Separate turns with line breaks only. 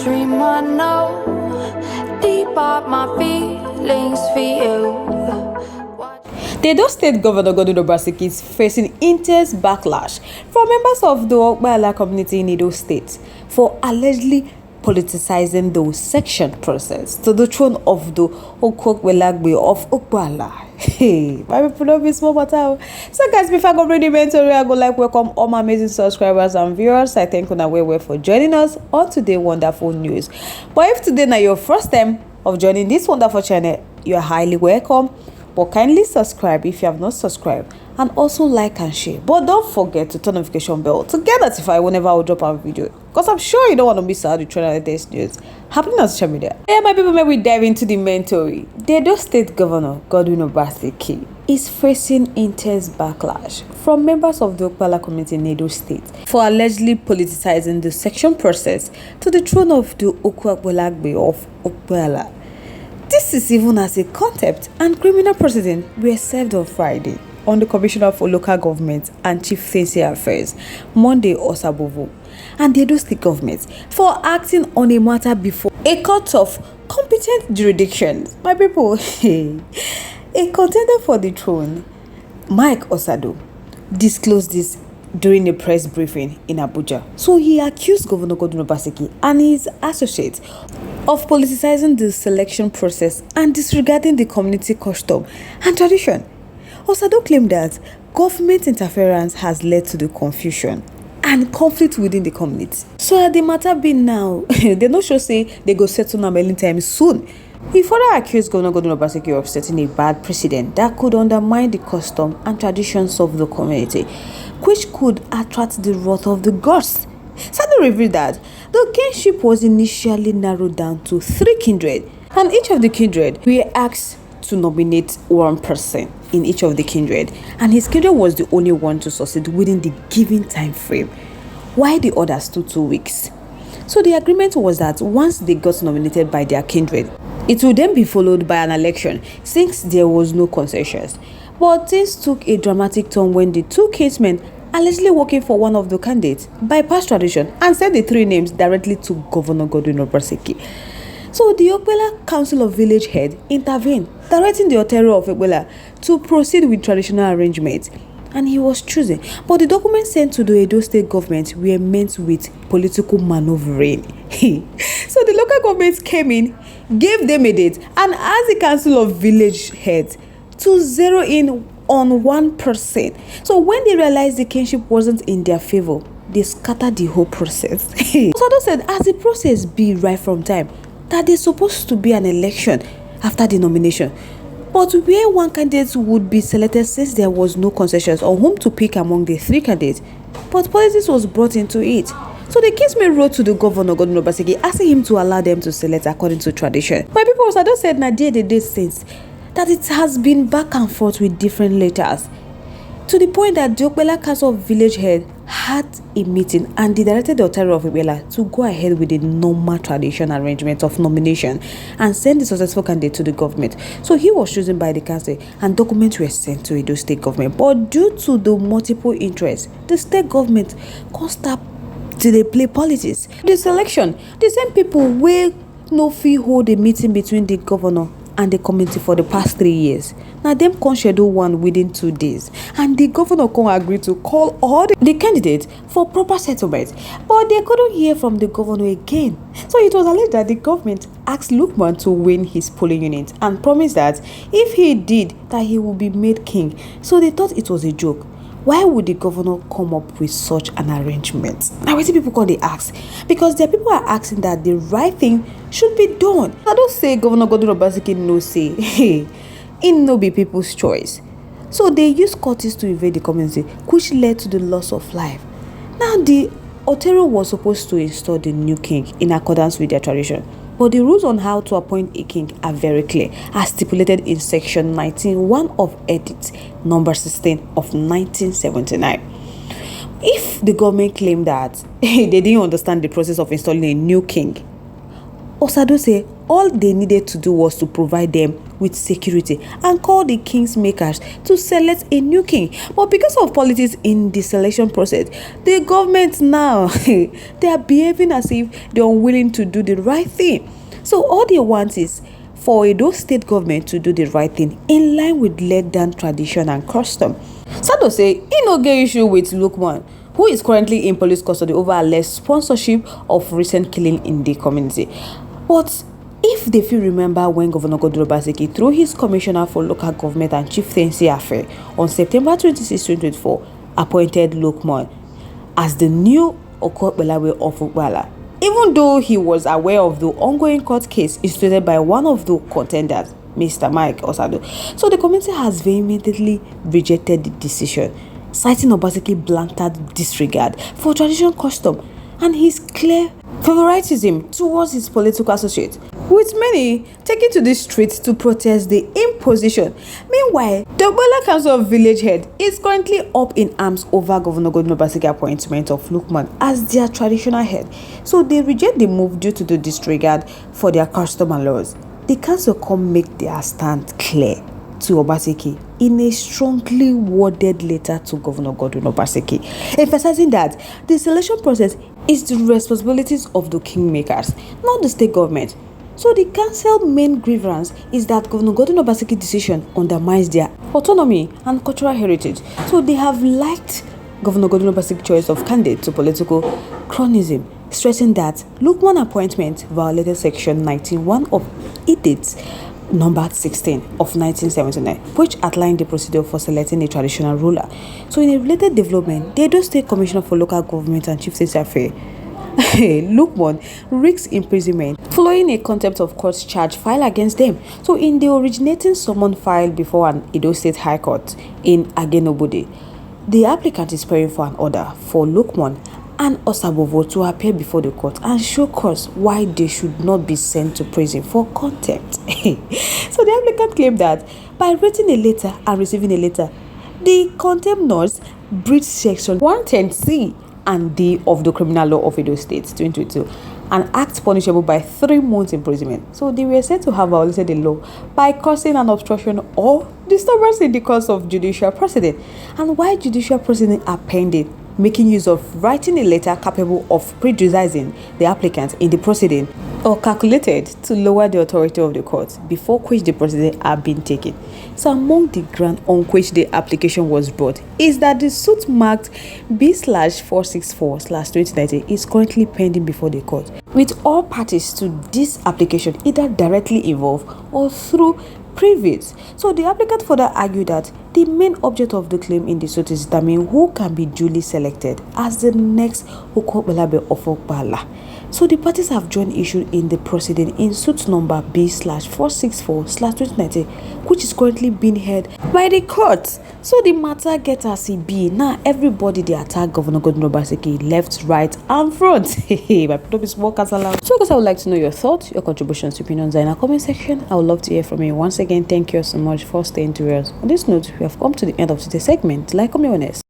dream I know deep up my feelings for you.
The Edo State Governor Obaseki is facing intense backlash from members of the Wàhàla community in Edo State for allegedly politicizing the section process to the throne of the Okwelagbe of Wàhàla. Hey, my people don't be small matter. So guys, before I go read the mentor, I go welcome all my amazing subscribers and viewers. I thank you well for joining us on today's wonderful news. But if today is your first time of joining this wonderful channel, you are highly welcome. But kindly subscribe if you have not subscribed, and also like and share. But don't forget to turn notification bell to get notified whenever I will drop a video, because I'm sure you don't want to miss out the trend and latest news happening on social media. Yeah, my people, may we dive into the main story. The Edo State Governor Obaseki is facing intense backlash from members of the Wàhàla community in Edo State for allegedly politicizing the selection process to the throne of the Okwelagbe of Wàhàla. This is even as a contempt and criminal proceedings were served on Friday on the Commissioner for Local Government and Chieftaincy Affairs, Monday Osabovo, and the Edo State government for acting on a matter before a court of competent jurisdiction. My people, a contender for the throne, Mike Osado, disclosed this during a press briefing in Abuja. So he accused Governor Obaseki and his associates of politicizing the selection process and disregarding the community custom and tradition. Osado claimed that government interference has led to the confusion and conflict within the community. So at the matter being now, they no sure say they go settle am anytime soon. He further accused Governor Obaseki of setting a bad precedent that could undermine the custom and traditions of the community, which could attract the wrath of the gods. Sadu revealed that the kingship was initially narrowed down to 3 kindred, and each of the kindred were asked to nominate one person in each of the kindred, and his kindred was the only one to succeed within the given time frame, while the others took 2 weeks. So the agreement was that once they got nominated by their kindred, it would then be followed by an election, since there was no concessions. But things took a dramatic turn when the 2 kinsmen allegedly working for one of the candidates bypassed tradition and sent the 3 names directly to Governor Obaseki. So the Okpela Council of Village Head intervened, directing the Otero of Okpela to proceed with traditional arrangements, and he was chosen. But the documents sent to the Edo State government were meant with political maneuvering. So the local government came in, gave them a date, and asked the Council of Village Heads to zero in on 1%. So when they realized the kinship wasn't in their favor, they scattered the whole process. Osado said, as the process be right from time, that there's supposed to be an election after the nomination, but where one candidate would be selected since there was no concessions on whom to pick among the 3 candidates, but politics was brought into it. So the kinsmen wrote to the governor Obaseki asking him to allow them to select according to tradition. My people, Osado said, Nadia the day since that it has been back and forth with different letters, to the point that the Okpela Council of Village Head had a meeting and they directed the Otero of Okpela to go ahead with the normal tradition arrangement of nomination and send the successful candidate to the government. So he was chosen by the council and documents were sent to Edo State government. But due to the multiple interests, the state government can't stop till they play politics. The selection, the same people will no fee hold a meeting between the governor and the community for the past 3 years. Now them can schedule one within 2 days, and the governor can agree to call all the candidates for proper settlement, but they couldn't hear from the governor again. So it was alleged that the government asked Lukman to win his polling unit and promised that if he did, that he would be made king. So they thought it was a joke. Why would the governor come up with such an arrangement? Now, what people call the ask? Because the people are asking that the right thing should be done. I don't say Governor Obaseki no say, hey, it no be people's choice. So they used courtesy to invade the community, which led to the loss of life. Now, the Otero was supposed to install the new king in accordance with their tradition. But the rules on how to appoint a king are very clear, as stipulated in Section 19(1) of Edict Number 16 of 1979. If the government claimed that they didn't understand the process of installing a new king, Osado said all they needed to do was to provide them with security and call the king's makers to select a new king. But because of politics in the selection process, the government now, they are behaving as if they're unwilling to do the right thing. So all they want is for Edo state government to do the right thing in line with laid down tradition and custom. Sado say he no get issue with Lukman, who is currently in police custody over alleged sponsorship of recent killing in the community. But if they feel remember when Governor Godwin Obaseki, through his Commissioner for Local Government and Chieftaincy Affairs on September 26, 2024, appointed Lukman as the new Okokbelawe of Wàhàla, even though he was aware of the ongoing court case instituted by one of the contenders, Mr. Mike Osado. So the committee has vehemently rejected the decision, citing Obaseki blatant disregard for traditional custom and his clear favoritism towards his political associates, with many taking to the streets to protest the imposition. Meanwhile, the Ogbuala Council of Village Head is currently up in arms over Governor Godwin Obaseki appointment of Lukman as their traditional head. So they reject the move due to the disregard for their custom and laws. The council come make their stand clear to Obaseki in a strongly worded letter to Governor Godwin Obaseki, emphasizing that the selection process is the responsibilities of the kingmakers, not the state government. So the council main grievance is that Governor Godwin Obaseki's decision undermines their autonomy and cultural heritage. So they have liked Governor Godwin Obaseki's choice of candidate to political chronism, stressing that Lukman appointment violated section 91 of Edicts number 16 of 1979, which outlined the procedure for selecting a traditional ruler. So in a related development, the Edo State Commissioner for Local Government and Chieftaincy Affairs, Lukman, risks imprisonment following a contempt of court charge filed against them. So in the originating summon filed before an Edo State High Court in Agenobode, the applicant is praying for an order for Lukman and Osabovo to appear before the court and show cause why they should not be sent to prison for contempt. So the applicant claimed that by writing a letter and receiving a letter, the contempt laws breach section 110C and D of the Criminal Law of Edo State 2022, an act punishable by 3 months imprisonment. So they were said to have violated the law by causing an obstruction or disturbance in the course of judicial proceeding. And why judicial proceeding are pending, making use of writing a letter capable of prejudicing the applicant in the proceeding or calculated to lower the authority of the court before which the proceeding are being taken. So among the ground on which the application was brought is that the suit marked B/464/2019 is currently pending before the court, with all parties to this application either directly involved or through privates. So the applicant further argued that the main object of the claim in the suit is determine who can be duly selected as the next Okokbelawe of Wàhàla. So the parties have joined issue in the proceeding in suit number B/464/2019, which is currently being heard by the court. So the matter get as it be. Now everybody they attack Governor Godwin Obaseki left, right, and front. Hey, my people is more casala. So guys, I would like to know your thoughts, your contributions, opinions in the comment section. I would love to hear from you. Once again, thank you so much for staying to us. On this note, we have come to the end of today's segment. Like, comment, honest.